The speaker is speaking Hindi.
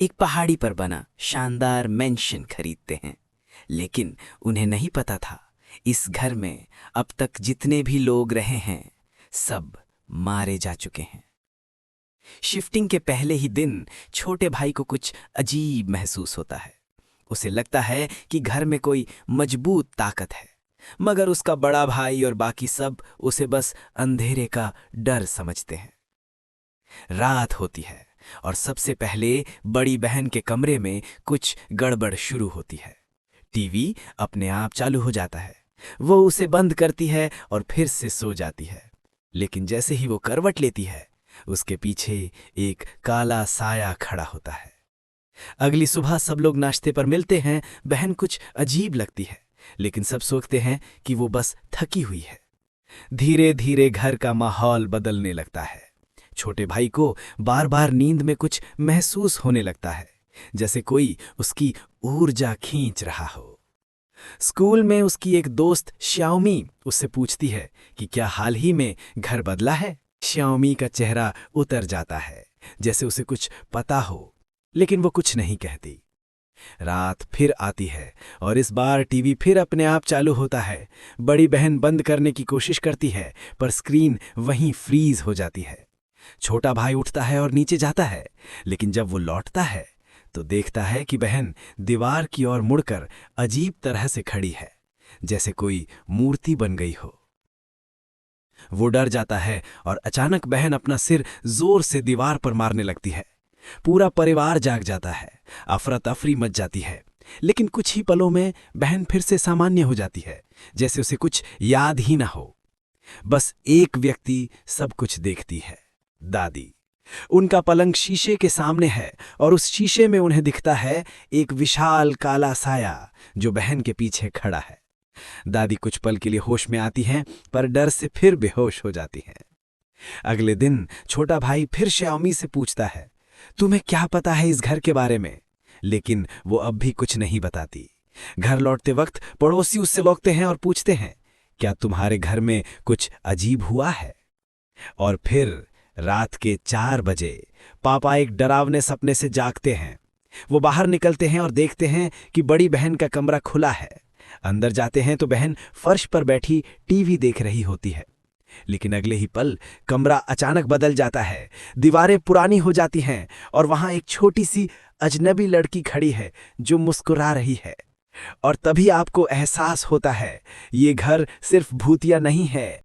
एक पहाड़ी पर बना शानदार मेंशन खरीदते हैं। लेकिन उन्हें नहीं पता था, इस घर में अब तक जितने भी लोग रहे हैं सब मारे जा चुके हैं। शिफ्टिंग के पहले ही दिन छोटे भाई को कुछ अजीब महसूस होता है। उसे लगता है कि घर में कोई मजबूत ताकत है, मगर उसका बड़ा भाई और बाकी सब उसे बस अंधेरे का डर समझते हैं। रात होती है और सबसे पहले बड़ी बहन के कमरे में कुछ गड़बड़ शुरू होती है। टीवी अपने आप चालू हो जाता है। वो उसे बंद करती है और फिर से सो जाती है। लेकिन जैसे ही वो करवट लेती है, उसके पीछे एक काला साया खड़ा होता है। अगली सुबह सब लोग नाश्ते पर मिलते हैं। बहन कुछ अजीब लगती है, लेकिन सब सोचते हैं कि वो बस थकी हुई है। धीरे धीरे घर का माहौल बदलने लगता है। छोटे भाई को बार बार नींद में कुछ महसूस होने लगता है, जैसे कोई उसकी ऊर्जा खींच रहा हो। स्कूल में उसकी एक दोस्त श्याओमी उससे पूछती है कि क्या हाल ही में घर बदला है। श्याओमी का चेहरा उतर जाता है, जैसे उसे कुछ पता हो, लेकिन वो कुछ नहीं कहती। रात फिर आती है और इस बार टीवी फिर अपने आप चालू होता है। बड़ी बहन बंद करने की कोशिश करती है, पर स्क्रीन वहीं फ्रीज हो जाती है। छोटा भाई उठता है और नीचे जाता है, लेकिन जब वो लौटता है तो देखता है कि बहन दीवार की ओर मुड़कर अजीब तरह से खड़ी है, जैसे कोई मूर्ति बन गई हो। वो डर जाता है और अचानक बहन अपना सिर जोर से दीवार पर मारने लगती है। पूरा परिवार जाग जाता है। अफरा तफरी मच जाती है, लेकिन कुछ ही पलों में बहन फिर से सामान्य हो जाती है, जैसे उसे कुछ याद ही ना हो। बस एक व्यक्ति सब कुछ देखती है, दादी। उनका पलंग शीशे के सामने है और उस शीशे में उन्हें दिखता है एक विशाल काला साया जो बहन के पीछे खड़ा है। दादी कुछ पल के लिए होश में आती हैं, पर डर से फिर बेहोश हो जाती हैं। अगले दिन छोटा भाई फिर श्याओमी से पूछता है, तुम्हें क्या पता है इस घर के बारे में? लेकिन वो अब भी कुछ नहीं बताती। घर लौटते वक्त पड़ोसी उससे लौटते हैं और पूछते हैं, क्या तुम्हारे घर में कुछ अजीब हुआ है? और फिर रात के 4 बजे पापा एक डरावने सपने से जागते हैं। वो बाहर निकलते हैं और देखते हैं कि बड़ी बहन का कमरा खुला है। अंदर जाते हैं तो बहन फर्श पर बैठी टीवी देख रही होती है। लेकिन अगले ही पल कमरा अचानक बदल जाता है। दीवारें पुरानी हो जाती हैं और वहां एक छोटी सी अजनबी लड़की खड़ी है जो मुस्कुरा रही है। और तभी आपको एहसास होता है, ये घर सिर्फ भूतिया नहीं है,